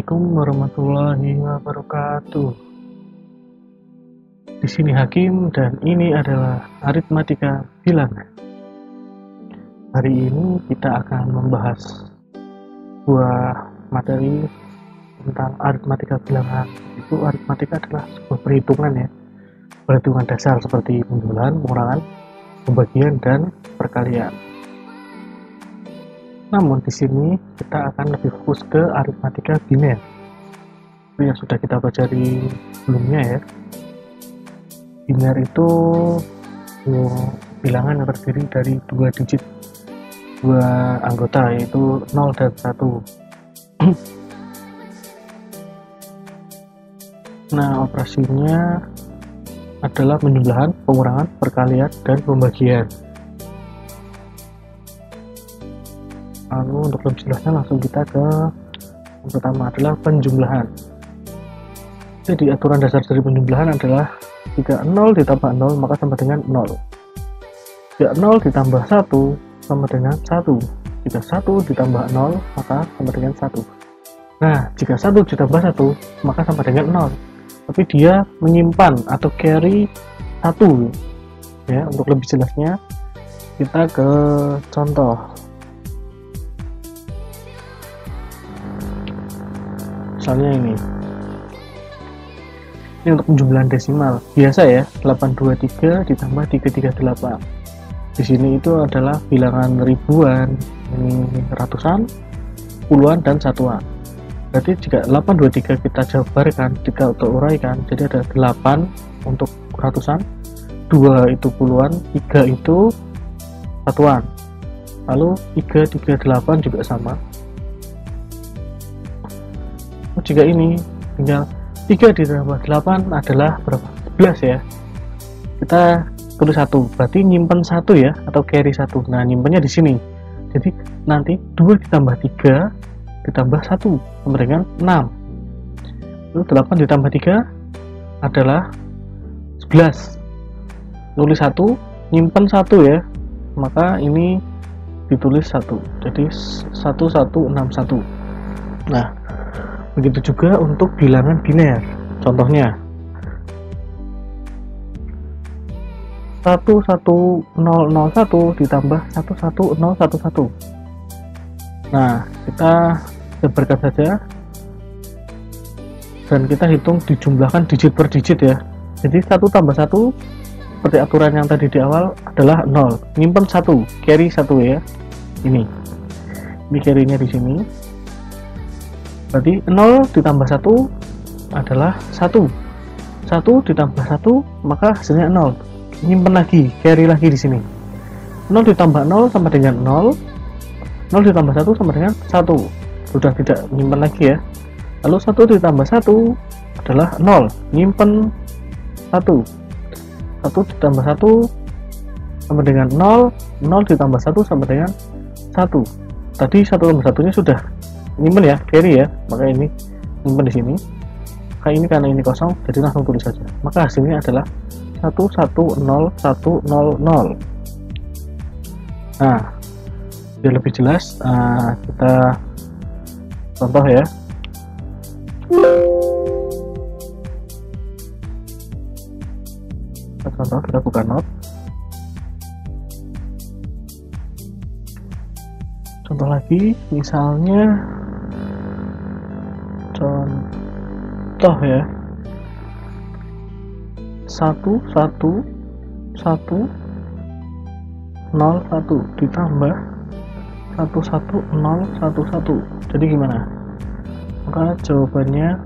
Assalamualaikum warahmatullahi wabarakatuh. Di sini Hakim dan ini adalah aritmatika bilangan. Hari ini kita akan membahas sebuah materi tentang aritmatika bilangan. Itu aritmatika adalah sebuah perhitungan ya. Perhitungan dasar seperti penjumlahan, pengurangan, pembagian dan perkalian. Namun di sini kita akan lebih fokus ke aritmatika biner. Itu yang sudah kita pelajari sebelumnya ya. Biner itu bilangan yang terdiri dari dua digit, dua anggota yaitu 0 dan 1. Nah, operasinya adalah penjumlahan, pengurangan, perkalian, dan pembagian. Lalu untuk lebih jelasnya langsung kita ke yang pertama adalah penjumlahan. Jadi aturan dasar dari penjumlahan adalah jika 0 ditambah 0 maka sama dengan 0. Jika 0 ditambah 1 sama dengan 1. Jika 1 ditambah 0 maka sama dengan 1. Nah, jika 1 ditambah 1 maka sama dengan 0. Tapi dia menyimpan atau carry 1. Ya, untuk lebih jelasnya kita ke contoh. Misalnya ini untuk penjumlahan desimal biasa ya, 823 ditambah 338. Di sini itu adalah bilangan ribuan, ini ratusan, puluhan, dan satuan. Berarti jika 823 kita jabarkan, kita uraikan, jadi ada 8 untuk ratusan, 2 itu puluhan, 3 itu satuan. Lalu 338 juga sama. Jika ini tinggal 3 ditambah 8 adalah berapa? 11 ya. Kita tulis 1, berarti nyimpen 1 ya, atau carry 1. Nah, nyimpennya di sini. Jadi nanti 2 ditambah 3 ditambah 1 sama dengan 6. Lalu 8 ditambah 3 adalah 11. Tulis 1, nyimpen 1 ya. Maka ini ditulis 1. Jadi 1161. Nah, begitu juga untuk bilangan biner. Contohnya 11001 ditambah 11011. Nah, kita jabarkan saja dan kita hitung dijumlahkan digit per digit ya. Jadi 1 tambah 1 seperti aturan yang tadi di awal adalah 0. Nyimpen 1, carry 1 ya. Ini carry-nya di sini. Berarti 0 ditambah 1 adalah 1. 1 ditambah 1 maka hasilnya 0. Nyimpen lagi, carry lagi di sini. 0 ditambah 0 sama dengan 0. 0 ditambah 1 sama dengan 1. Sudah tidak nyimpen lagi ya. Lalu 1 ditambah 1 adalah 0. Nyimpen 1. 1 ditambah 1 sama dengan 0. 0 ditambah 1 sama dengan 1. Tadi 1 tambah 1 nya sudah nyimpen ya, carry ya, maka ini nyimpen di sini. Maka ini karena ini kosong, jadi langsung tulis saja. Maka hasilnya adalah 110100. Nah, biar lebih jelas, kita contoh ya. Kita buka note. Contoh lagi, misalnya contoh ya, 11101 ditambah 11011. Jadi gimana? Maka jawabannya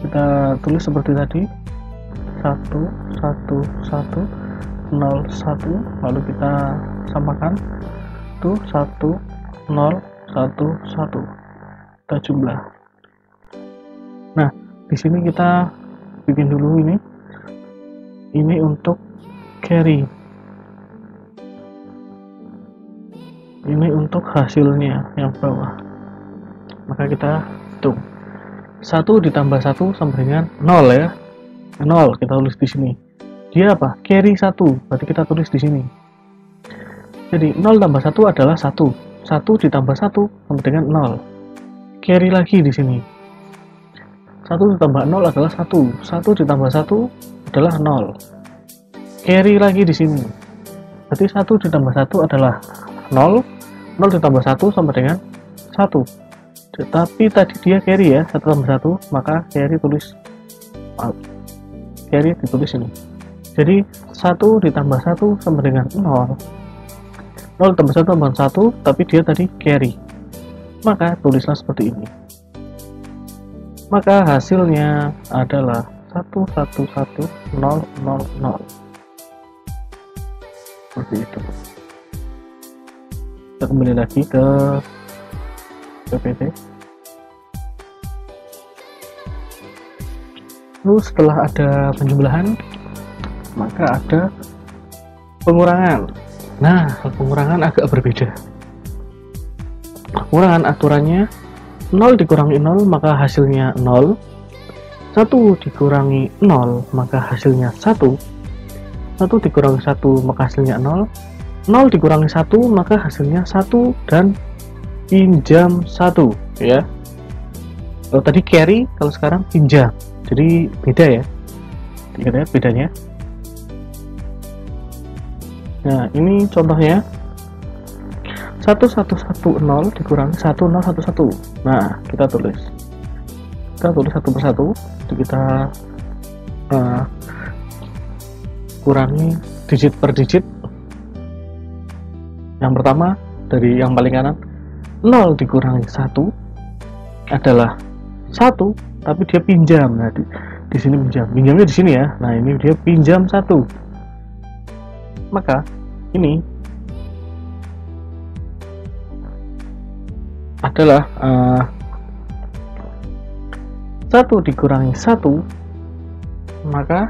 kita tulis seperti tadi, 11101, lalu kita samakan itu 1011. Kita jumlah. Nah, di sini kita bikin dulu ini. Ini untuk carry. Ini untuk hasilnya yang bawah. Maka kita hitung. 1 ditambah 1 sama dengan 0 ya. 0 kita tulis di sini. Dia apa? Carry 1. Berarti kita tulis di sini. Jadi 0 tambah 1 adalah 1. 1 ditambah 1 sama dengan 0. carry lagi di sini. 1 ditambah 0 adalah 1. 1 ditambah 1 adalah 0. Carry lagi di sini. Berarti 1 ditambah 1 adalah 0. 0 ditambah 1 sama dengan 1. Tetapi tadi dia carry ya, 1 tambah 1, maka carry tulis carry ditulis ini. Jadi 1 ditambah 1 sama dengan 0. 0 ditambah 1 tambah 1, tapi dia tadi carry. Maka tulislah seperti ini. Maka hasilnya adalah 111000. Seperti itu. Kita kembali lagi ke PPT. Lalu setelah ada penjumlahan, maka ada pengurangan. Nah, pengurangan agak berbeda. Pengurangan aturannya 0 dikurangi 0 maka hasilnya 0. 1 dikurangi 0 maka hasilnya 1. 1 dikurangi 1 maka hasilnya 0. 0 dikurangi 1 maka hasilnya 1 dan pinjam 1 ya. Kalau tadi carry, kalau sekarang pinjam. Jadi beda ya. Lihat bedanya. Nah, ini contohnya 1110 dikurangi 1011. Nah, kita tulis satu persatu. Jadi kita kurangi digit per digit. Yang pertama dari yang paling kanan, 0 dikurangi 1 adalah 1, tapi dia pinjam. Nah, di sini pinjamnya di sini ya. Nah, ini dia pinjam 1. Maka ini adalah 1 dikurangi 1 maka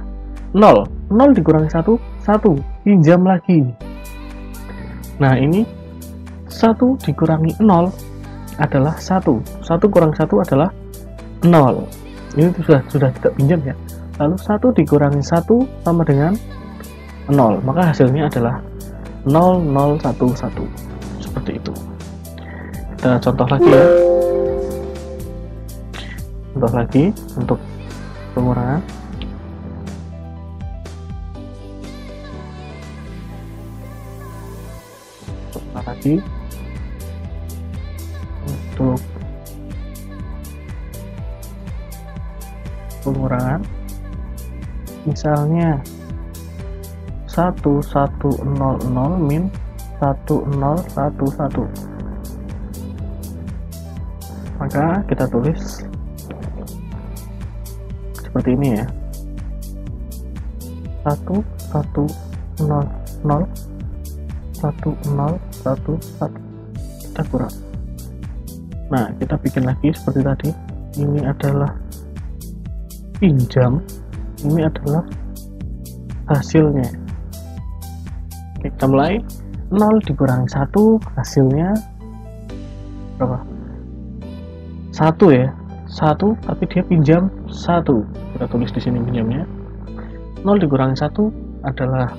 0. 0 dikurangi 1, 1 pinjam lagi. Nah, ini 1 dikurangi 0 adalah 1. 1 kurang 1 adalah 0. Ini sudah tidak pinjam ya. Lalu 1 dikurangi 1 sama dengan 0. Maka hasilnya adalah 0011. Seperti itu. Kita contoh lagi ya. Contoh lagi untuk pengurangan. Contoh lagi untuk pengurangan. Misalnya 1100 min 1011. Maka kita tulis seperti ini ya. 1100 1011. Kita kurang. Nah, kita bikin lagi seperti tadi. Ini adalah pinjam, ini adalah hasilnya. Oke, kita mulai. 0 dikurangi 1 hasilnya berapa? 1 ya. 1 tapi dia pinjam 1. Kita tulis di sini pinjamnya. 0 dikurangi 1 adalah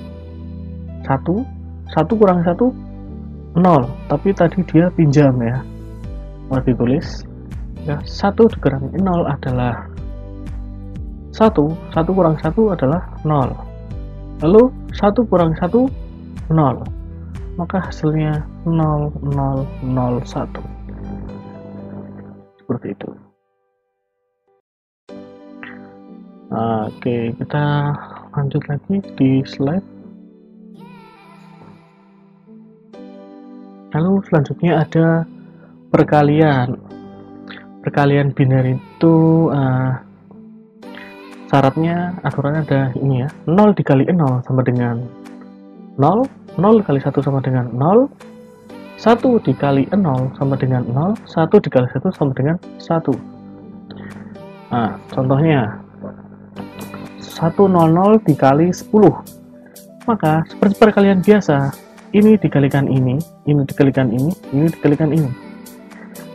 1. 1 kurangi 1 0, tapi tadi dia pinjam ya. Mau ditulis ya, 1 dikurangi 0 adalah 1. 1 kurang 1 adalah 0. Lalu 1 kurang 1 0. Maka hasilnya 0001. Seperti itu. Oke, kita lanjut lagi di slide. Lalu selanjutnya ada perkalian. Perkalian biner itu syaratnya, aturannya ada ini ya. 0 dikali 0 sama dengan 0. 0 dikali 1 sama dengan 0. 1 dikali 0 sama dengan 0. 1 dikali 1 sama dengan 1. Nah, contohnya 100 dikali 10. Maka seperti perkalian biasa, ini dikalikan ini dikalikan ini dikalikan ini.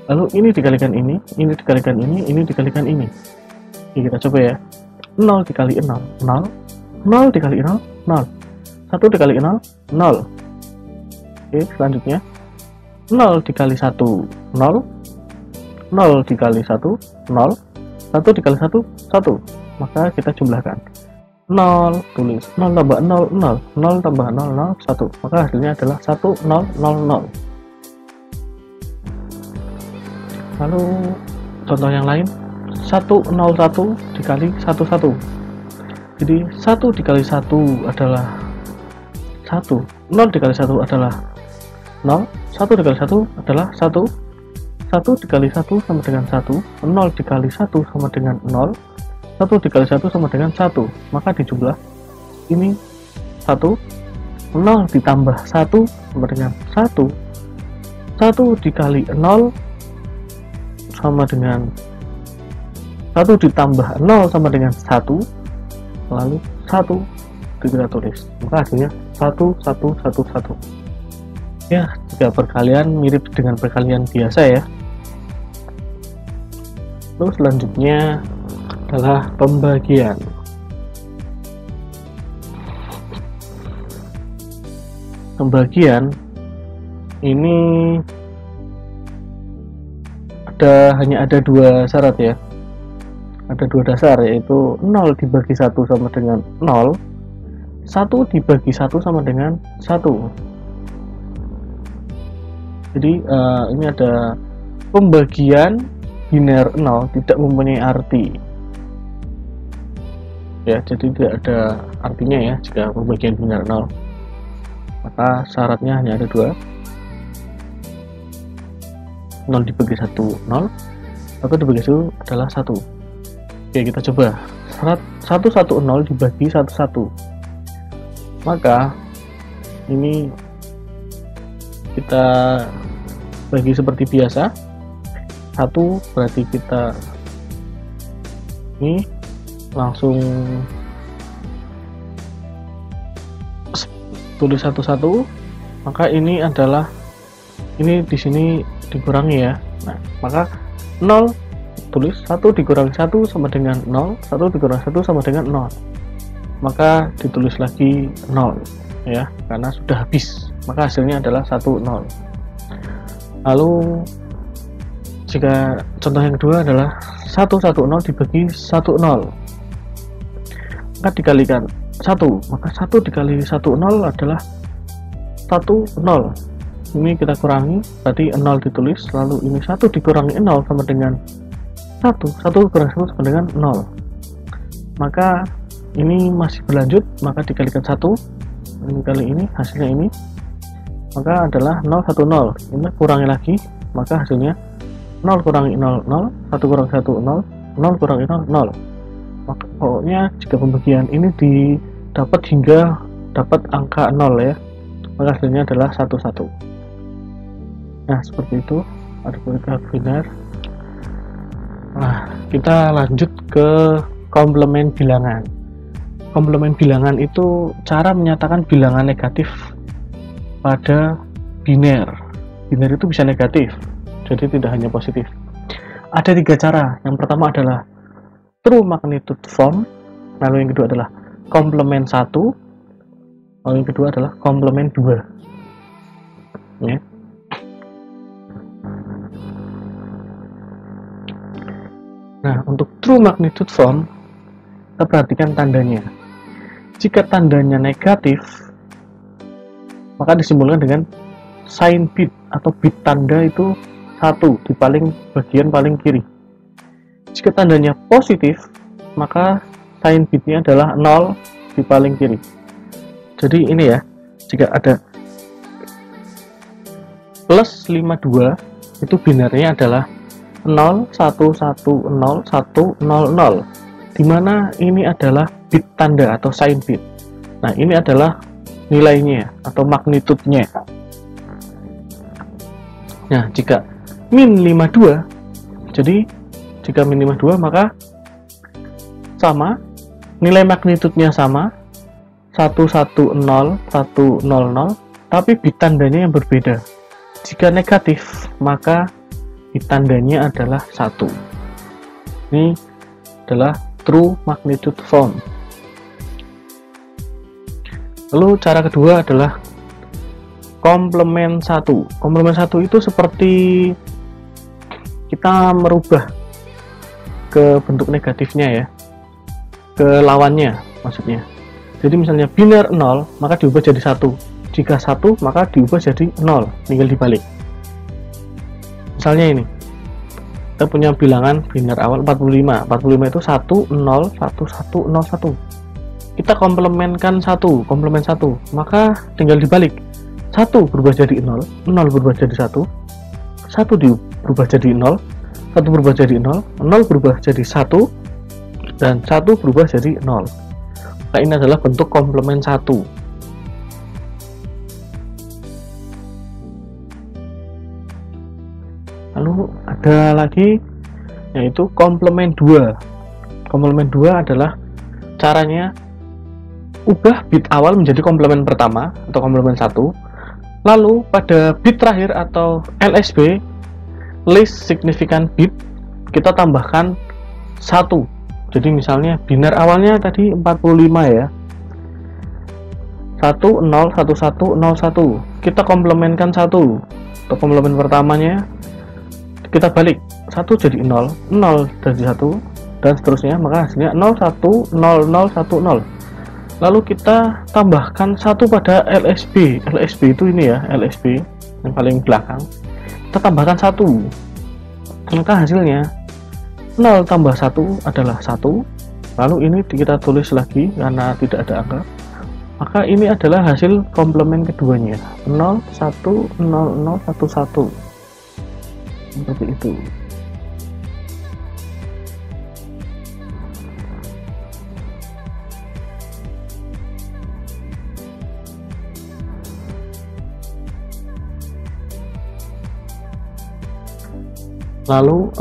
Lalu ini dikalikan ini dikalikan ini dikalikan ini. Oke, kita coba ya. 0 dikali 0, 0. 0 dikali 0, 0. 1 dikali 0, 0. Oke, selanjutnya 0 dikali 1, 0. 0 0 dikali 1, 0. 1 dikali 1, 1. Maka kita jumlahkan. 0, tulis 0 tambah 0, 0. 0 tambah 0, 0, 1. Maka hasilnya adalah 1, 0, 0, 0. Lalu contoh yang lain, 101 dikali 11. Jadi 1 dikali 1 adalah 1. 0 dikali 1 adalah 0. 1 dikali 1 adalah 1. 1 dikali 1 sama dengan 1. 0 dikali 1 sama dengan 0. 1 dikali 1 sama dengan 1. Maka dijumlah ini 1. 0 ditambah 1 sama dengan 1. 1 dikali 0 sama dengan 1 ditambah 0 sama dengan 1. Lalu 1 kita tulis. Maka hasilnya 1, 1, 1, 1. Ya, jika perkalian mirip dengan perkalian biasa ya. Terus selanjutnya adalah pembagian. Pembagian ini hanya ada dua syarat ya. Ada dua dasar, yaitu 0 dibagi 1 sama dengan 0, 1 dibagi 1 sama dengan 1. Jadi ini ada pembagian biner 0 tidak mempunyai arti ya, jadi tidak ada artinya ya jika pembagian biner 0. Maka syaratnya hanya ada dua. 0 dibagi 1, 0. 1 dibagi 1 adalah 1. Oke, kita coba. 110 dibagi 11. Maka ini kita bagi seperti biasa. 1 berarti kita ini langsung tulis 11. Maka ini adalah ini di sini dikurangi ya. Nah, maka 0 tulis 1 dikurangi 1 sama dengan 0, 1 dikurangi 1 sama dengan 0. Maka ditulis lagi 0 ya, karena sudah habis. Maka hasilnya adalah 1, 0. Lalu jika contoh yang kedua adalah 110 dibagi 10, maka dikalikan 1, maka 1 dikali 10 adalah 10. Ini kita kurangi, berarti 0 ditulis, lalu ini 1 dikurangi 0 sama dengan 1, 1 kurangi 1 sama dengan 0. Maka ini masih berlanjut, maka dikalikan 1, ini kali ini, hasilnya ini, maka adalah 0, 1, 0. Ini kurangi lagi, maka hasilnya 0 kurangi 0, 0, 1 kurangi 1, 0, 0 kurangi 0, 0. Maka pokoknya jika pembagian ini didapat hingga dapat angka 0 ya, maka hasilnya adalah 1, 1. Nah, seperti itu aritmatika biner. Nah, kita lanjut ke komplement bilangan. Komplement bilangan itu cara menyatakan bilangan negatif pada biner. Biner itu bisa negatif, jadi tidak hanya positif. Ada 3 cara. Yang pertama adalah true magnitude form, lalu yang kedua adalah komplement 1, lalu yang kedua adalah komplement 2 ya. Nah, untuk true magnitude form, kita perhatikan tandanya. Jika tandanya negatif, maka disimbolkan dengan sign bit atau bit tanda itu 1 di bagian paling kiri. Jika tandanya positif, maka sign bitnya adalah 0 di paling kiri. Jadi ini ya, jika ada plus 52, itu binarnya adalah 0, 1, 1, 0, 1, 0, 0, dimana ini adalah bit tanda atau sign bit. Nah, ini adalah nilainya atau magnitudenya. Nah, jika min 52, jadi jika min 52 maka sama, nilai magnitudenya sama, 110, 100, tapi bit tandanya yang berbeda. Jika negatif, maka tandanya adalah 1. Ini adalah true magnitude form. Lalu cara kedua adalah komplement 1. Komplement 1 itu seperti kita merubah ke bentuk negatifnya ya, ke lawannya maksudnya. Jadi misalnya biner 0 maka diubah jadi 1, jika 1 maka diubah jadi 0, tinggal dibalik. Misalnya ini kita punya bilangan biner awal 45 itu 1 0 1 1 0 1, kita komplemenkan 1, komplement 1, maka tinggal dibalik. 1 berubah jadi 0, 0 berubah jadi 1, 1 berubah jadi 0, 1 berubah jadi 0, 0 berubah jadi 1, dan 1 berubah jadi 0. Nah, ini adalah bentuk komplement 1. Lalu ada lagi yaitu komplement 2. Komplement 2 adalah caranya ubah bit awal menjadi komplement pertama atau komplement 1. Lalu pada bit terakhir atau LSB, least significant bit, kita tambahkan 1. Jadi misalnya biner awalnya tadi 45 ya, 1 0 1 1 0 1, kita komplementkan 1. Untuk komplement pertamanya kita balik, 1 jadi 0, 0 jadi 1, dan seterusnya, maka hasilnya 0 1 0 0 1 0. Lalu kita tambahkan 1 pada LSB. LSB itu ini ya, LSB yang paling belakang. Kita tambahkan 1. Maka hasilnya 0 tambah 1 adalah 1. Lalu ini kita tulis lagi karena tidak ada angka. Maka ini adalah hasil komplement keduanya. 0 1 0 0 1 1. Seperti itu. Lalu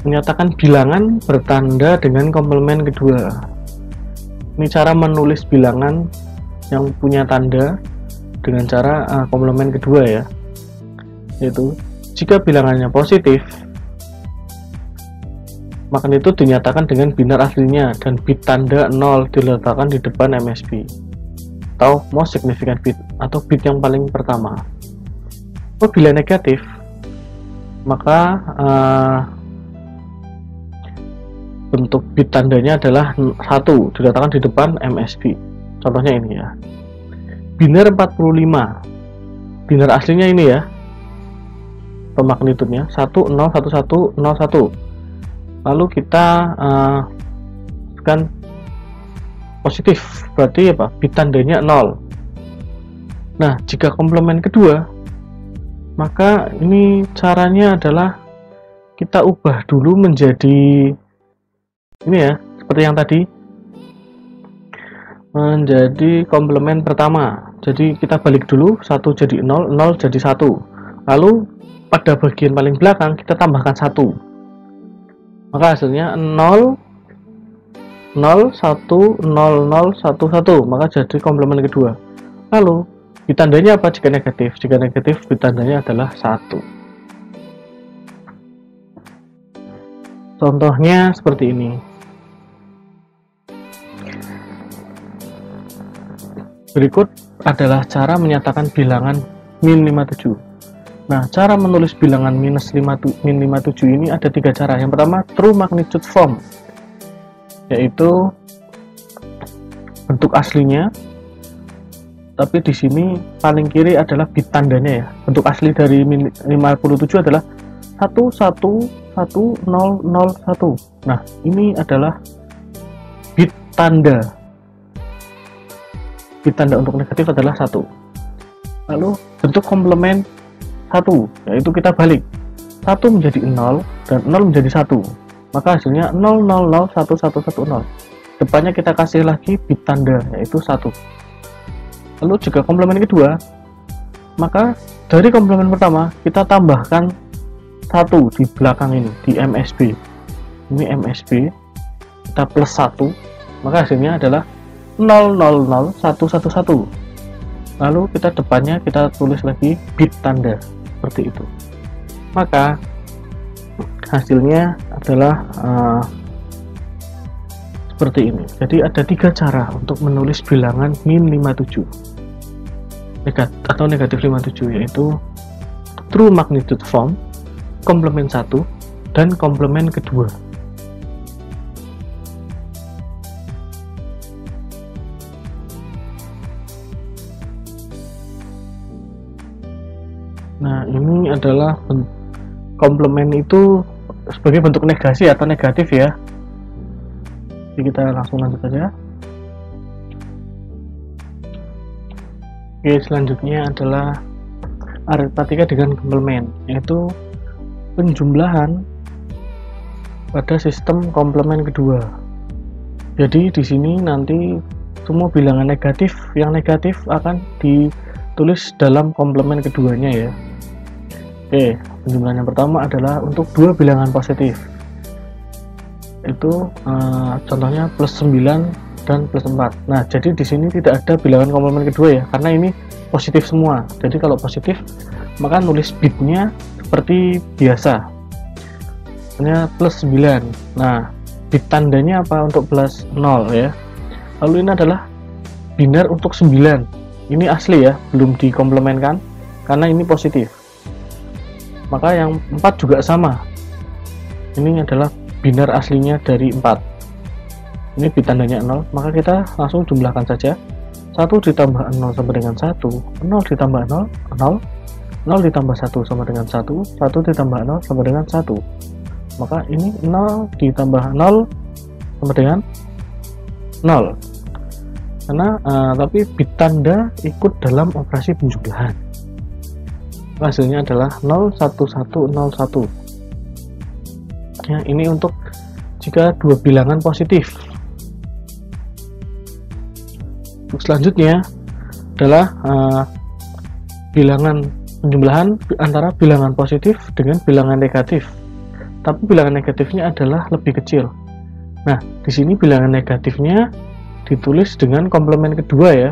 menyatakan bilangan bertanda dengan komplement kedua. Ini cara menulis bilangan yang punya tanda dengan cara komplement kedua ya, yaitu jika bilangannya positif maka itu dinyatakan dengan biner aslinya dan bit tanda 0 diletakkan di depan MSB atau most significant bit atau bit yang paling pertama. Apabila negatif, maka bentuk bit tandanya adalah 1 diletakkan di depan MSB. Contohnya ini ya, biner 45, biner aslinya ini ya, pemagnitudnya 1 0 1 1 0 1. Lalu kita kan positif, berarti apa? Bit tandanya 0. Nah, jika komplement kedua, maka ini caranya adalah kita ubah dulu menjadi ini ya, seperti yang tadi, menjadi komplement pertama. Jadi kita balik dulu, 1 jadi 0, 0 jadi 1. Lalu pada bagian paling belakang kita tambahkan 1. Maka hasilnya 0 0 1 0 0 1 1, maka jadi komplement kedua. Lalu ditandanya apa jika negatif? Jika negatif ditandanya adalah 1. Contohnya seperti ini. Berikut adalah cara menyatakan bilangan min 57. Nah, cara menulis bilangan min 57 ini ada 3 cara. Yang pertama, true magnitude form, yaitu bentuk aslinya, tapi di sini paling kiri adalah bit tandanya ya. Bentuk asli dari min 57 adalah 1 1 1 0 0 1. Nah, ini adalah bit tanda. Bit tanda untuk negatif adalah 1. Lalu bentuk komplement 1, yaitu kita balik 1 menjadi 0 dan 0 menjadi 1, maka hasilnya 0 0 0 1 1 1 0. Depannya kita kasih lagi bit tanda, yaitu 1. Lalu jika komplement kedua, maka dari komplement pertama kita tambahkan 1 di belakang ini, di MSB. Ini MSB, kita plus 1, maka hasilnya adalah 0 0 0 1 1 1. Lalu kita depannya kita tulis lagi bit tanda, seperti itu. Maka hasilnya adalah seperti ini. Jadi ada 3 cara untuk menulis bilangan min 57 atau negatif 57, yaitu true magnitude form, komplement 1, dan komplement kedua. Nah, ini adalah komplement itu sebagai bentuk negasi atau negatif ya. Jadi kita langsung lanjut saja. Oke, selanjutnya adalah aritmatika dengan komplement, yaitu penjumlahan pada sistem komplement kedua. Jadi di sini nanti semua bilangan negatif, yang negatif akan ditulis dalam komplement keduanya ya. Oke, penjumlahan yang pertama adalah untuk dua bilangan positif. Itu contohnya plus 9 dan plus 4. Nah, jadi di sini tidak ada bilangan komplement kedua ya, karena ini positif semua. Jadi kalau positif, maka nulis bitnya seperti biasa. Hanya plus 9. Nah, bit tandanya apa untuk plus 0 ya. Lalu ini adalah binar untuk 9. Ini asli ya, belum dikomplementkan karena ini positif. Maka yang 4 juga sama. Ini adalah binar aslinya dari 4. Ini bit tandanya 0, maka kita langsung jumlahkan saja. 1 ditambah 0 sama dengan 1, 0 ditambah 0, 0, 0 ditambah 1 sama dengan 1, 1 ditambah 0 sama dengan 1. Maka ini 0 ditambah 0 sama dengan 0. Karena tapi bit tanda ikut dalam operasi penjumlahan. Hasilnya adalah 01101. Ya, ini untuk jika dua bilangan positif. Untuk selanjutnya adalah bilangan penjumlahan antara bilangan positif dengan bilangan negatif. Tapi bilangan negatifnya adalah lebih kecil. Nah, di sini bilangan negatifnya ditulis dengan komplement kedua ya.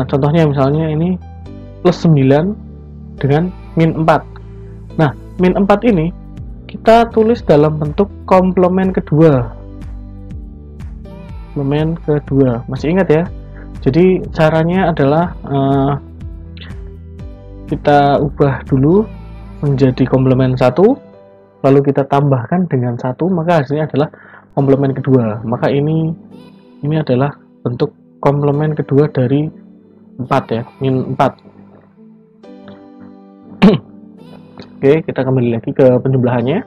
Contohnya misalnya ini plus 9 dengan min 4. Nah, min 4 ini kita tulis dalam bentuk komplement kedua. Komplement kedua. Masih ingat ya? Jadi caranya adalah kita ubah dulu menjadi komplement 1, lalu kita tambahkan dengan 1, maka hasilnya adalah komplement kedua. Maka ini adalah bentuk komplement kedua dari 4 ya, min 4. Oke, kita kembali lagi ke penjumlahannya.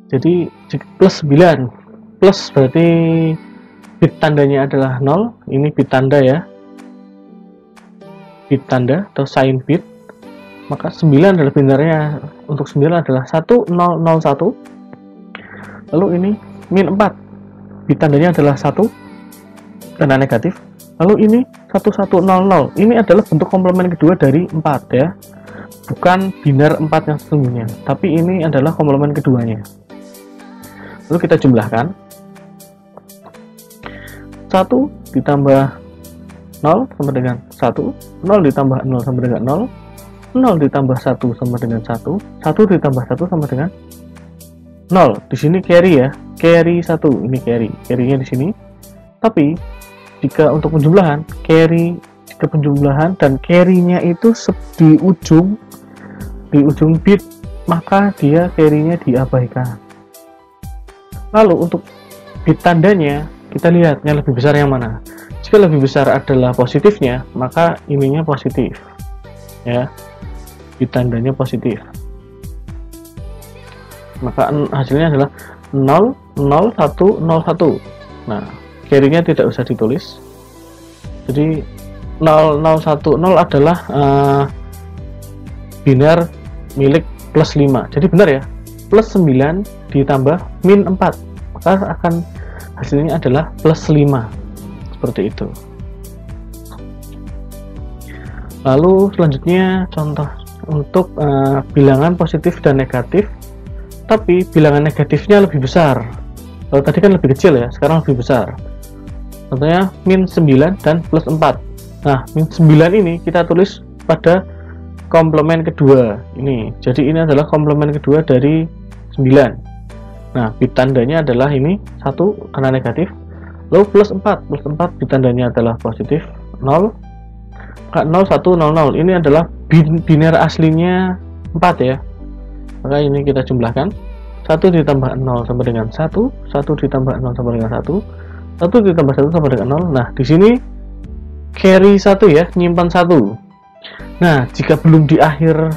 Jadi plus 9, plus berarti bit tandanya adalah 0. Ini bit tanda ya, bit tanda atau sign bit. Maka 9 adalah binarnya, untuk 9 adalah 1001. Lalu ini min 4, bit tandanya adalah 1 karena negatif. Lalu ini 1100. Ini adalah bentuk komplement kedua dari 4 ya. Bukan binar 4 yang sesungguhnya, tapi ini adalah komplement keduanya. Lalu kita jumlahkan. 1 ditambah 0 sama dengan 1, 0 ditambah 0 sama dengan 0, 0 ditambah 1 sama dengan 1, 1 ditambah 1 sama dengan 0. Di sini carry ya, carry 1, ini carry-nya di sini. Tapi jika untuk penjumlahan, jika penjumlahan dan carry-nya itu di ujung bit, maka dia carry-nya diabaikan. Lalu untuk bit tandanya, kita lihat yang lebih besar yang mana. Jika lebih besar adalah positifnya, maka ininya positif ya, bit tandanya positif, maka hasilnya adalah 0, 0, 1, 0, 1. Nah, carry-nya tidak usah ditulis. Jadi 0, 0, 1, 0 adalah binar milik plus 5. Jadi benar ya, plus 9 ditambah min 4, maka akan hasilnya adalah plus 5. Seperti itu. Lalu selanjutnya contoh untuk bilangan positif dan negatif, tapi bilangan negatifnya lebih besar. Kalau tadi kan lebih kecil ya, sekarang lebih besar. Contohnya min 9 dan plus 4. Nah, min 9 ini kita tulis pada komplement kedua ini. Jadi ini adalah komplement kedua dari 9. Nah, bit tandanya adalah ini 1 karena negatif. Lalu plus 4 bit tandanya adalah positif 0. Maka 0 1 0 0 ini adalah biner aslinya 4 ya. Maka ini kita jumlahkan, 1 ditambah 0 sama dengan 1, 1 ditambah 0 sama dengan 1, 1 ditambah 1 sama dengan 0. Nah, di sini carry 1 ya, nyimpan 1. Nah, jika belum di akhir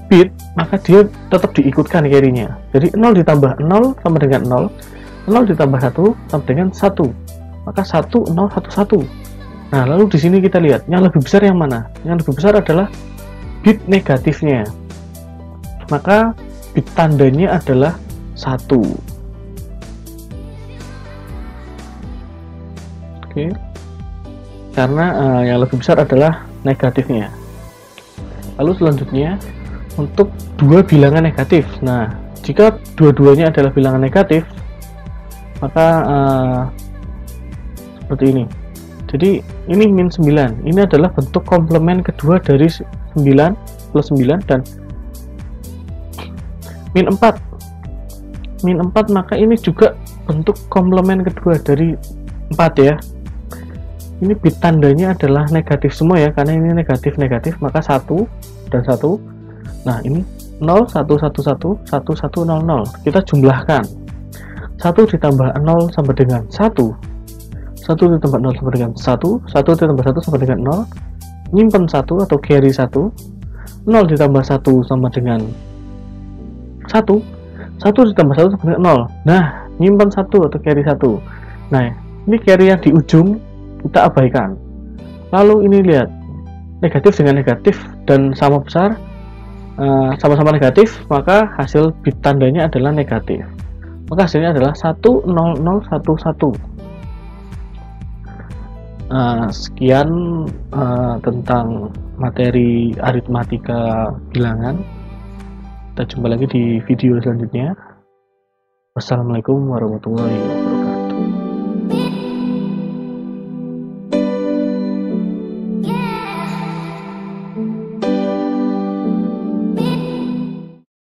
bit, maka dia tetap diikutkan carry-nya. Jadi 0 ditambah 0 sama dengan 0, 0 ditambah 1 sama dengan 1. Maka 1 0 1 1. Nah, lalu di sini kita lihat yang lebih besar yang mana? Yang lebih besar adalah bit negatifnya. Maka bit tandanya adalah 1. Oke. Karena yang lebih besar adalah negatifnya. Lalu selanjutnya untuk dua bilangan negatif. Nah, jika dua-duanya adalah bilangan negatif, maka seperti ini. Jadi ini min 9. Ini adalah bentuk komplement kedua dari 9 plus 9 dan min 4. Min 4, maka ini juga bentuk komplement kedua dari 4 ya. Ini bit tandanya adalah negatif semua ya, karena ini negatif, maka 1 dan 1. Nah, ini 0 1 1 1 1 1 0 0. Kita jumlahkan. 1 ditambah 0 sama dengan 1. 1 ditambah 0 sama dengan 1. 1 ditambah 1 sama dengan 0. Nyimpen 1 atau carry 1. 0 ditambah 1 sama dengan 1. 1 ditambah 1 sama dengan 0. Nah, nyimpen 1 atau carry 1. Nah, ini carry yang di ujung kita abaikan. Lalu ini lihat, negatif dengan negatif dan sama besar, sama-sama negatif, maka hasil bit tandanya adalah negatif. Maka hasilnya adalah 1 0 0 1 1. Sekian tentang materi aritmatika bilangan. Kita jumpa lagi di video selanjutnya. Wassalamualaikum warahmatullahi wabarakatuh.